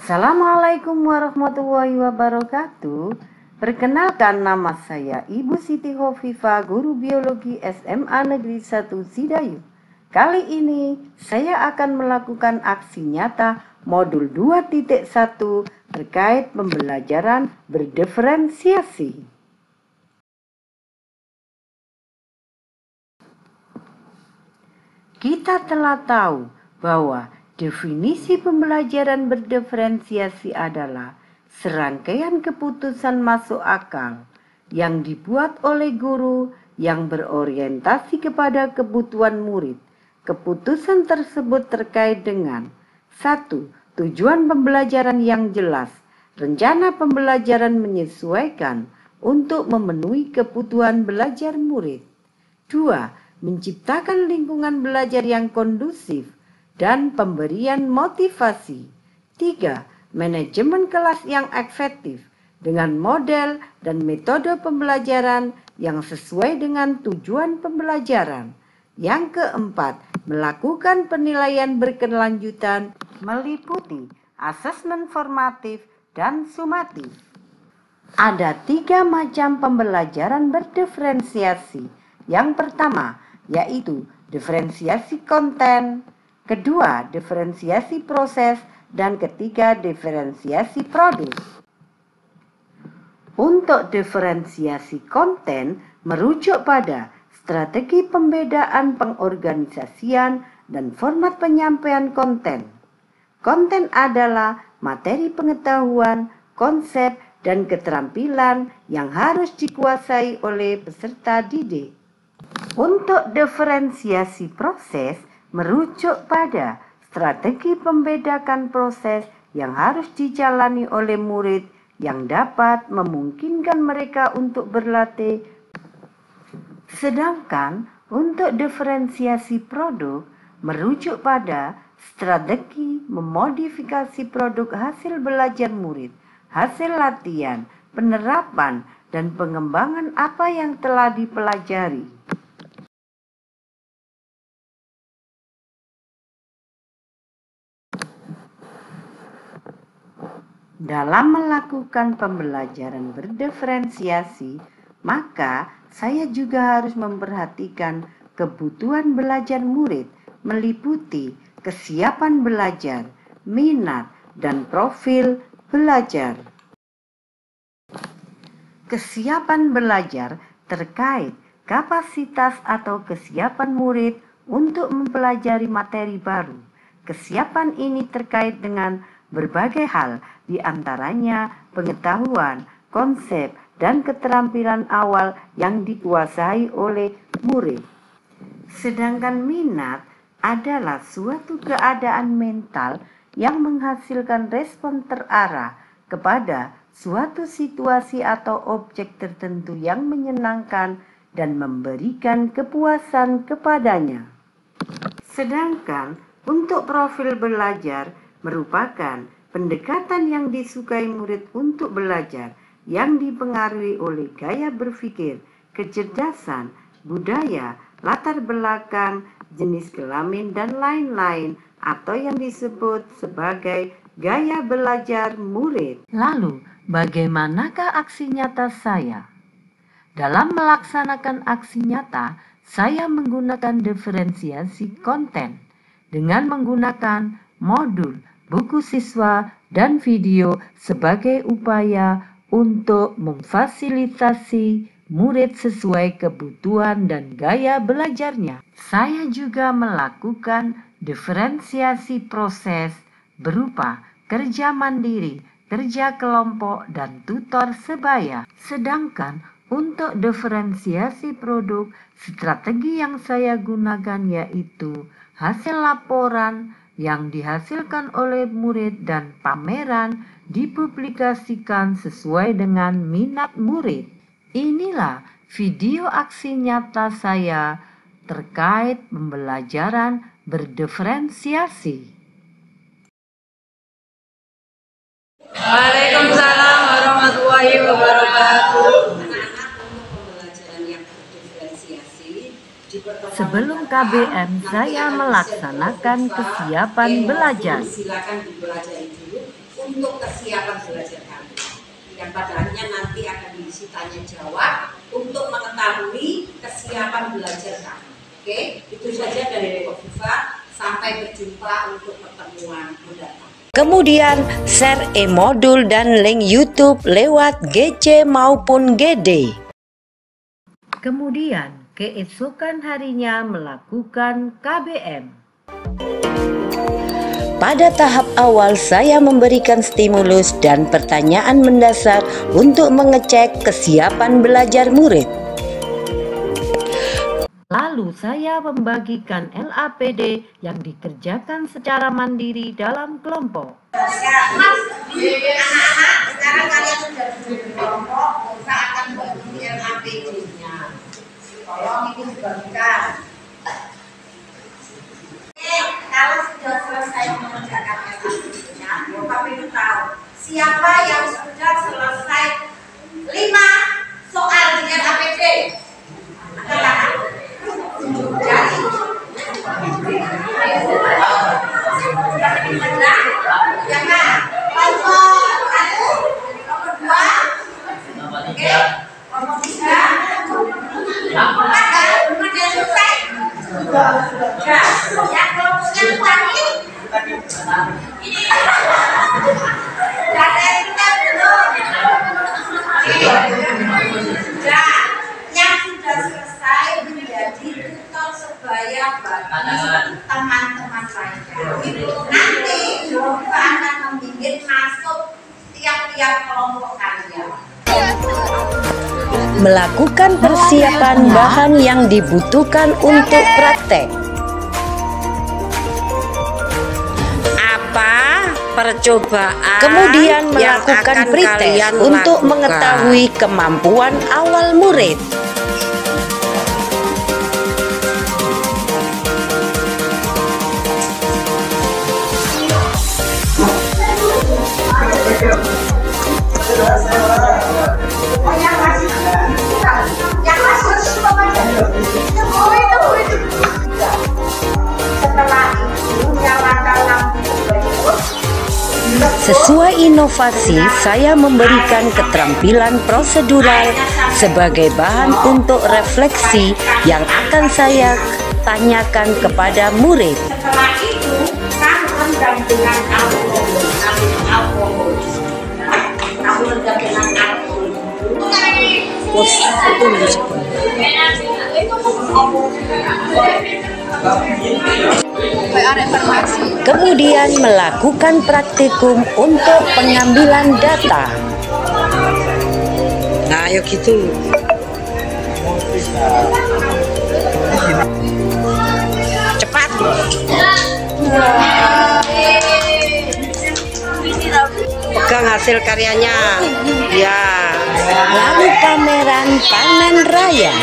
Assalamualaikum warahmatullahi wabarakatuh. Perkenalkan, nama saya Ibu Siti Hovifah, guru biologi SMA Negeri 1 Sidayu. Kali ini saya akan melakukan aksi nyata modul 2.1 terkait pembelajaran berdiferensiasi. Kita telah tahu bahwa definisi pembelajaran berdiferensiasi adalah serangkaian keputusan masuk akal yang dibuat oleh guru yang berorientasi kepada kebutuhan murid. Keputusan tersebut terkait dengan 1. Tujuan pembelajaran yang jelas. Rencana pembelajaran menyesuaikan untuk memenuhi kebutuhan belajar murid. 2. Menciptakan lingkungan belajar yang kondusif dan pemberian motivasi. 3. Manajemen kelas yang efektif dengan model dan metode pembelajaran yang sesuai dengan tujuan pembelajaran. Yang keempat, melakukan penilaian berkelanjutan meliputi asesmen formatif dan sumatif. Ada 3 macam pembelajaran berdiferensiasi. Yang pertama, yaitu diferensiasi konten, kedua diferensiasi proses, dan ketiga diferensiasi produk. Untuk diferensiasi konten merujuk pada strategi pembedaan pengorganisasian dan format penyampaian konten. Konten adalah materi pengetahuan, konsep, dan keterampilan yang harus dikuasai oleh peserta didik. Untuk diferensiasi proses merujuk pada strategi pembedakan proses yang harus dijalani oleh murid yang dapat memungkinkan mereka untuk berlatih. Sedangkan untuk diferensiasi produk merujuk pada strategi memodifikasi produk hasil belajar murid, hasil latihan, penerapan, dan pengembangan apa yang telah dipelajari. Dalam melakukan pembelajaran berdiferensiasi, maka saya juga harus memperhatikan kebutuhan belajar murid, meliputi kesiapan belajar, minat, dan profil belajar. Kesiapan belajar terkait kapasitas atau kesiapan murid untuk mempelajari materi baru. Kesiapan ini terkait dengan berbagai hal, di antaranya pengetahuan, konsep, dan keterampilan awal yang dikuasai oleh murid. Sedangkan minat adalah suatu keadaan mental yang menghasilkan respon terarah kepada suatu situasi atau objek tertentu yang menyenangkan dan memberikan kepuasan kepadanya. Sedangkan untuk profil belajar merupakan pendekatan yang disukai murid untuk belajar yang dipengaruhi oleh gaya berpikir, kecerdasan, budaya, latar belakang, jenis kelamin, dan lain-lain, atau yang disebut sebagai gaya belajar murid. Lalu, bagaimanakah aksi nyata saya? Dalam melaksanakan aksi nyata, saya menggunakan diferensiasi konten dengan menggunakan modul, buku siswa, dan video sebagai upaya untuk memfasilitasi murid sesuai kebutuhan dan gaya belajarnya. Saya juga melakukan diferensiasi proses berupa kerja mandiri, kerja kelompok, dan tutor sebaya. Sedangkan untuk diferensiasi produk, strategi yang saya gunakan yaitu hasil laporan yang dihasilkan oleh murid dan pameran dipublikasikan sesuai dengan minat murid. Inilah video aksi nyata saya terkait pembelajaran berdiferensiasi. Waalaikumsalam warahmatullahi wabarakatuh. Sebelum KBM, saya melaksanakan kesiapan belajar. Silakan dipelajari dulu untuk kesiapan belajar kami. Yang padahalnya nanti akan diisi tanya jawab untuk mengetahui kesiapan belajar kami. Oke, itu saja dari Kofifa. Sampai berjumpa untuk pertemuan mendatang. Kemudian share e-modul dan link YouTube lewat GC maupun GD. Kemudian keesokan harinya melakukan KBM. Pada tahap awal saya memberikan stimulus dan pertanyaan mendasar untuk mengecek kesiapan belajar murid. Lalu saya membagikan LAPD yang dikerjakan secara mandiri dalam kelompok. Anak-anak, sekarang kalian sudah duduk di kelompok, saya akan bagi LAPD-nya. Tolong ini dibagikan. Kalau sudah selesai mengerjakan LAPD-nya, Bapak Ibu tahu siapa yang sudah selesai 5 soal di LAPD? Ada tangan? Jadi, jangan kelompok 1, kelompok 2, oke, kelompok 3, kelompok 4, belum ada yang selesai. Ya, yang kelompoknya tadi, ini, dan kita belum. Ya, yang sudah selesai menjadi tutor sebaya bagi teman-teman lainnya. Nanti Bapak akan membimbing masuk tiap-tiap kelompok kalian. Melakukan persiapan bahan yang dibutuhkan untuk praktek. Apa percobaan? Kemudian melakukan pretest untuk mengetahui kemampuan awal murid. Sesuai inovasi, saya memberikan keterampilan prosedural sebagai bahan untuk refleksi yang akan saya tanyakan kepada murid. Setelah itu, kamu rendam dengan alkohol. Kamu rendam dengan alkohol. Kemudian melakukan praktikum untuk pengambilan data. Nah, ayo gitu. Cepat. Pegang hasil karyanya. Ya. Lalu pameran panen raya.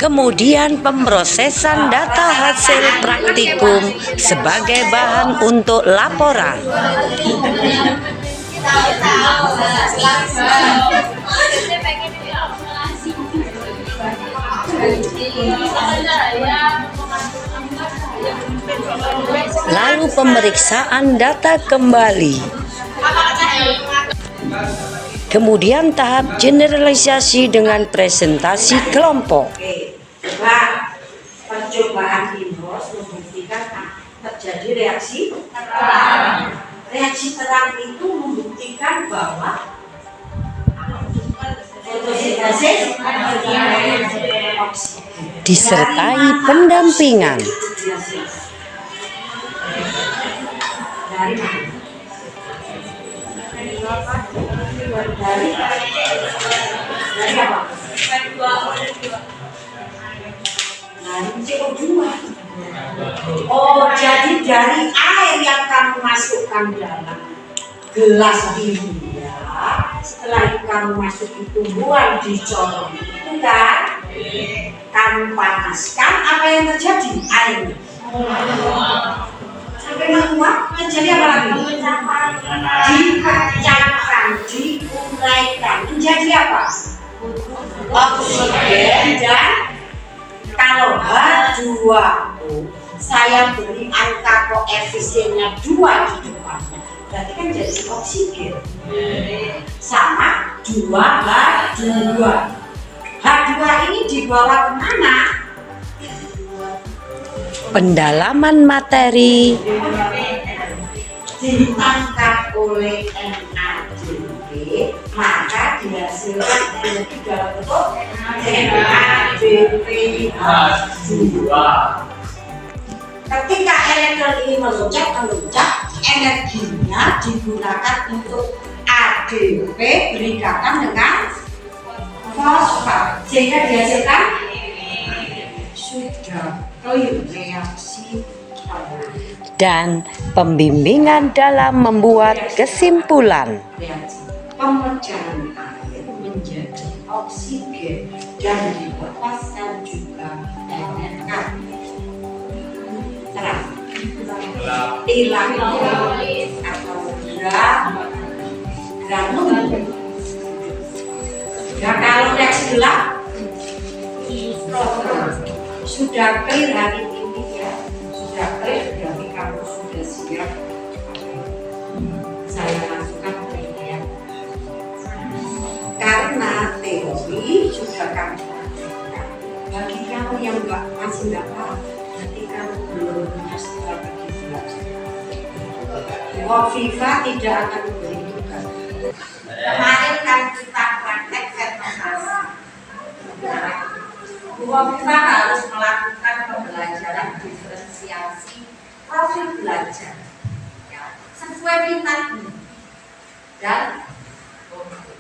Kemudian pemrosesan data hasil praktikum sebagai bahan untuk laporan. Lalu pemeriksaan data kembali. Kemudian tahap generalisasi dengan presentasi kelompok. Oke, coba percobaan Indros membuktikan terjadi reaksi terang. Reaksi terang itu membuktikan bahwa fotosintesis Disertai pendampingan. Dari mana? Dari apa? Dari CO2. Oh, jadi dari air yang kamu masukkan dalam gelas ini ya. Setelah itu kamu masuk itu buang dicorong itu kan? Kamu panaskan, apa yang terjadi? Air sampai menguap, terjadi apa lagi? Dipecahkan, diuraikan. Itu 2O, saya beri angka koefisiennya 2 di depannya, berarti kan jadi oksigen. Sama 2H2. H2 ini dibawa kemana? Pendalaman materi. Ditangkap oleh NADP, maka dihasilkan energi dalam bentuk NADPH2. Ketika elektron ini melonjak, energinya digunakan untuk ADP berikatan dengan fosfat, sehingga dihasilkan sudah clear reaksi Dan pembimbingan dalam membuat kesimpulan. reaksi pemecahan air menjadi oksigen dan dilepaskan juga NH. Terang. Hilang atau granul. Nah, kalau reaksi gelap sudah clear hari ini ya, sudah clear, berarti kamu sudah siap. Saya masukkan penelitian karena teori sudah kamu lakukan. Bagi kamu yang masih nggak paham, nanti kamu belum punya strategi belajar. Kofifa tidak akan memberi tugas. Kemarin kan kita praktek fermentasi. Kofifa harus melakukan pembelajaran diferensiasi profil belajar ya, sesuai minatnya, dan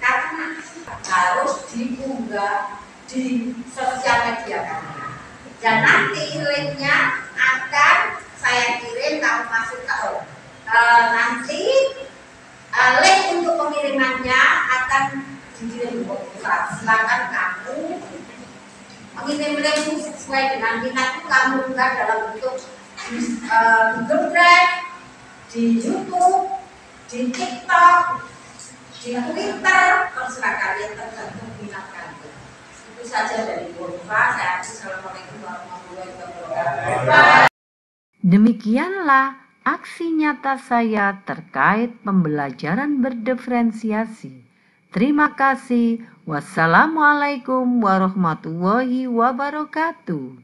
karena harus diunggah di sosial media kalian, dan nanti linknya akan saya kirim, kamu masuk ke nanti link untuk pengirimannya akan dikirim ke Kofifa. Silakan kamu mengirim link sesuai dengan minatmu, kamu unggah dalam bentuk Google Drive, di YouTube, di TikTok, di Twitter, terserah kalian, tergantung minat kalian. Itu saja dari Kofifa. Saya Assalamualaikum warahmatullahi wabarakatuh. Demikianlah aksi nyata saya terkait pembelajaran berdiferensiasi. Terima kasih. Wassalamualaikum warahmatullahi wabarakatuh.